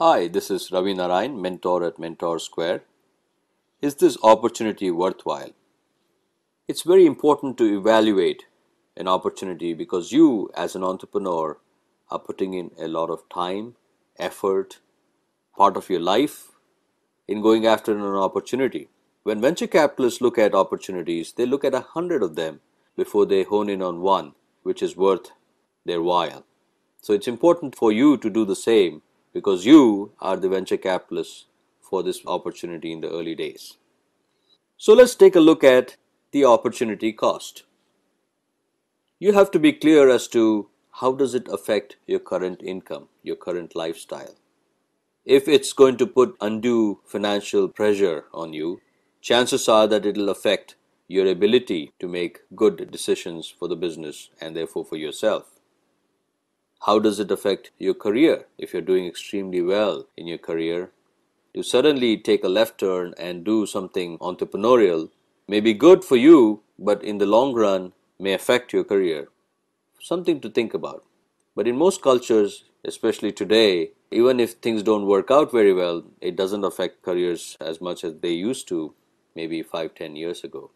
Hi, this is Ravi Narayan, mentor at MentorSquare. Is this opportunity worthwhile? It's very important to evaluate an opportunity because you, as an entrepreneur, are putting in a lot of time, effort, part of your life in going after an opportunity. When venture capitalists look at opportunities, they look at 100 of them before they hone in on one which is worth their while. So it's important for you to do the same because you are the venture capitalist for this opportunity in the early days. So let's take a look at the opportunity cost. You have to be clear as to how does it affect your current income, your current lifestyle. If it's going to put undue financial pressure on you, chances are that it'll affect your ability to make good decisions for the business and therefore for yourself. How does it affect your career? If you're doing extremely well in your career, to suddenly take a left turn and do something entrepreneurial may be good for you, but in the long run may affect your career. Something to think about. But in most cultures, especially today, even if things don't work out very well, it doesn't affect careers as much as they used to maybe 5, 10 years ago.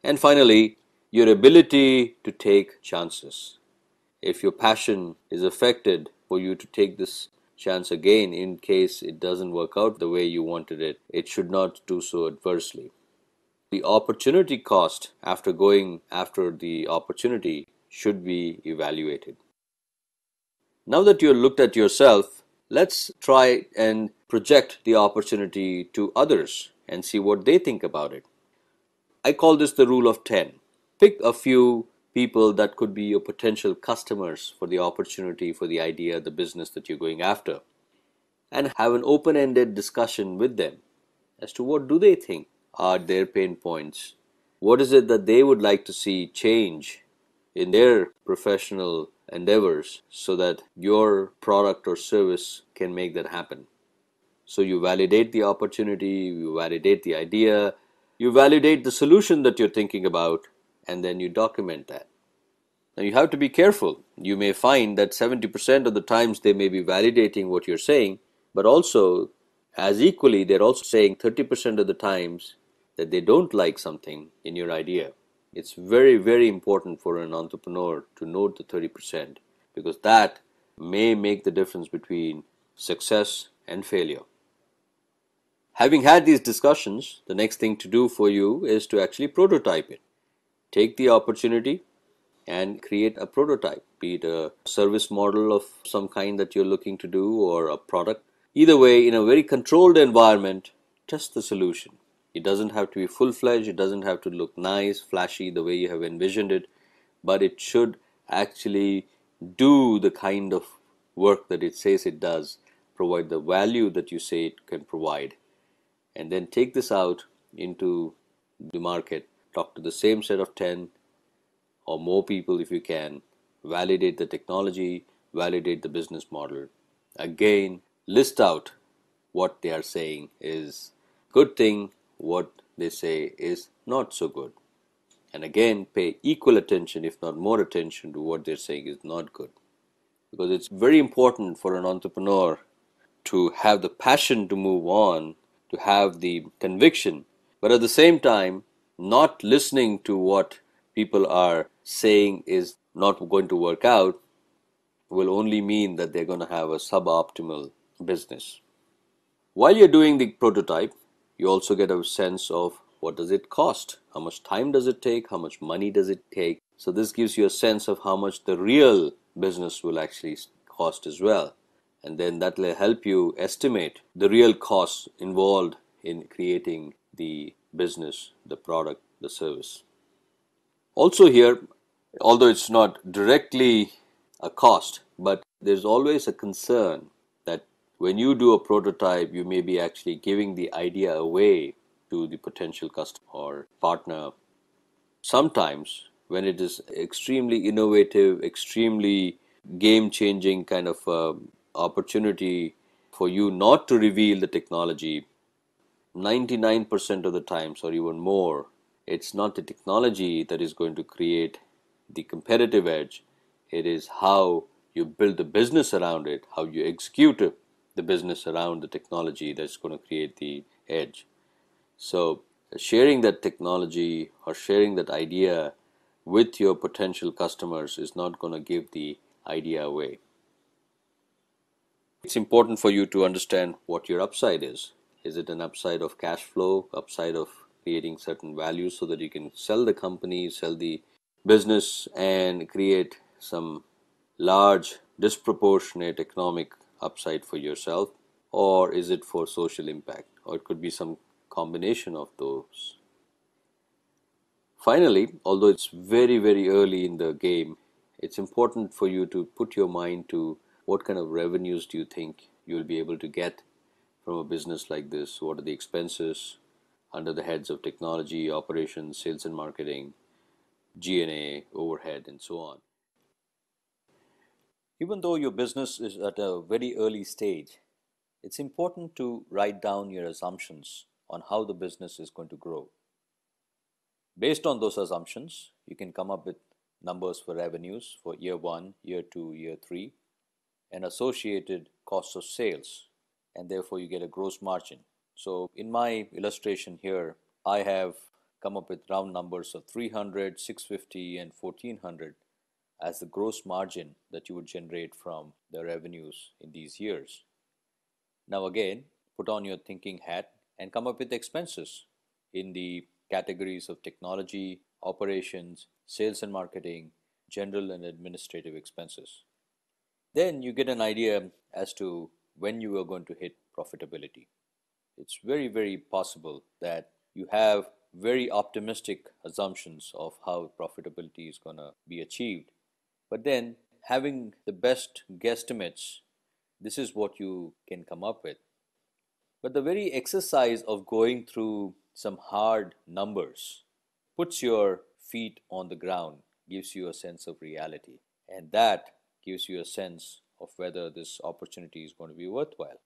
And finally, your ability to take chances. If your passion is affected for you to take this chance again in case it doesn't work out the way you wanted it, it should not do so adversely. The opportunity cost after going after the opportunity should be evaluated. Now that you've looked at yourself, let's try and project the opportunity to others and see what they think about it. I call this the rule of 10. Pick a few people that could be your potential customers for the opportunity, for the idea, the business that you're going after, and have an open-ended discussion with them as to what do they think are their pain points. What is it that they would like to see change in their professional endeavors so that your product or service can make that happen. So you validate the opportunity, you validate the idea, you validate the solution that you're thinking about, and then you document that. Now you have to be careful. You may find that 70% of the times they may be validating what you're saying, but also, as equally, they're also saying 30% of the times that they don't like something in your idea. It's very, very important for an entrepreneur to note the 30% because that may make the difference between success and failure. Having had these discussions, the next thing to do for you is to actually prototype it. Take the opportunity and create a prototype, be it a service model of some kind that you're looking to do or a product. Either way, in a very controlled environment, test the solution. It doesn't have to be full-fledged, it doesn't have to look nice, flashy the way you have envisioned it, but it should actually do the kind of work that it says it does, provide the value that you say it can provide. And then take this out into the market, talk to the same set of 10 or more people if you can, validate the technology, validate the business model. Again, list out what they are saying is good thing, what they say is not so good. And again, pay equal attention, if not more attention, to what they're saying is not good. Because it's very important for an entrepreneur to have the passion to move on, to have the conviction, but at the same time, not listening to what people are saying is not going to work out will only mean that they're going to have a suboptimal business. While you're doing the prototype, you also get a sense of what does it cost, how much time does it take, how much money does it take. So this gives you a sense of how much the real business will actually cost as well. And then that will help you estimate the real costs involved in creating the business, the product, the service. Also here, although it's not directly a cost, but there's always a concern that when you do a prototype, you may be actually giving the idea away to the potential customer or partner. Sometimes when it is extremely innovative, extremely game-changing kind of opportunity for you not to reveal the technology, 99% of the times or even more, it's not the technology that is going to create the competitive edge. It is how you build the business around it, how you execute the business around the technology that's going to create the edge. So sharing that technology or sharing that idea with your potential customers is not going to give the idea away. It's important for you to understand what your upside is. Is it an upside of cash flow, upside of creating certain values so that you can sell the company, sell the business, and create some large, disproportionate economic upside for yourself? Or is it for social impact? Or it could be some combination of those. Finally, although it's very, very early in the game, it's important for you to put your mind to what kind of revenues do you think you'll be able to get from a business like this? What are the expenses under the heads of technology, operations, sales and marketing, G&A, overhead, and so on? Even though your business is at a very early stage, it's important to write down your assumptions on how the business is going to grow. Based on those assumptions, you can come up with numbers for revenues for year 1, year 2, year 3, and associated costs of sales, and therefore you get a gross margin. So in my illustration here, I have come up with round numbers of 300, 650, and 1400 as the gross margin that you would generate from the revenues in these years. Now again, put on your thinking hat and come up with expenses in the categories of technology, operations, sales and marketing, general and administrative expenses. Then you get an idea as to when you are going to hit profitability. It's very, very possible that you have very optimistic assumptions of how profitability is going to be achieved. But then having the best guesstimates, this is what you can come up with. But the very exercise of going through some hard numbers puts your feet on the ground, gives you a sense of reality, and that gives you a sense of whether this opportunity is going to be worthwhile.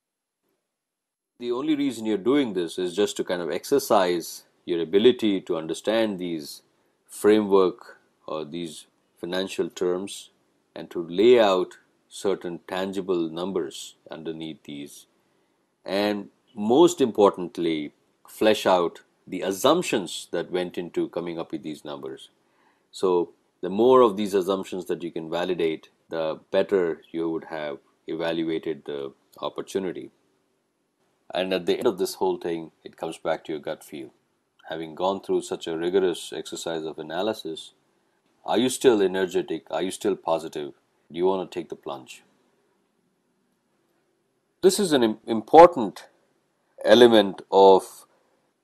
The only reason you're doing this is just to kind of exercise your ability to understand these framework or these financial terms and to lay out certain tangible numbers underneath these, and most importantly, flesh out the assumptions that went into coming up with these numbers. So the more of these assumptions that you can validate, the better you would have evaluated the opportunity. And at the end of this whole thing, it comes back to your gut feel. Having gone through such a rigorous exercise of analysis, are you still energetic? Are you still positive? Do you want to take the plunge? This is an important element of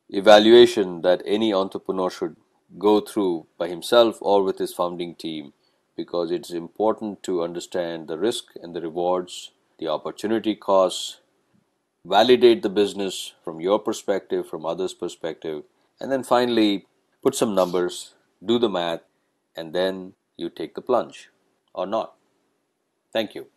evaluation that any entrepreneur should go through by himself or with his founding team, because it's important to understand the risk and the rewards, the opportunity costs, validate the business from your perspective, from others' perspective, and then finally put some numbers, do the math, and then you take the plunge or not. Thank you.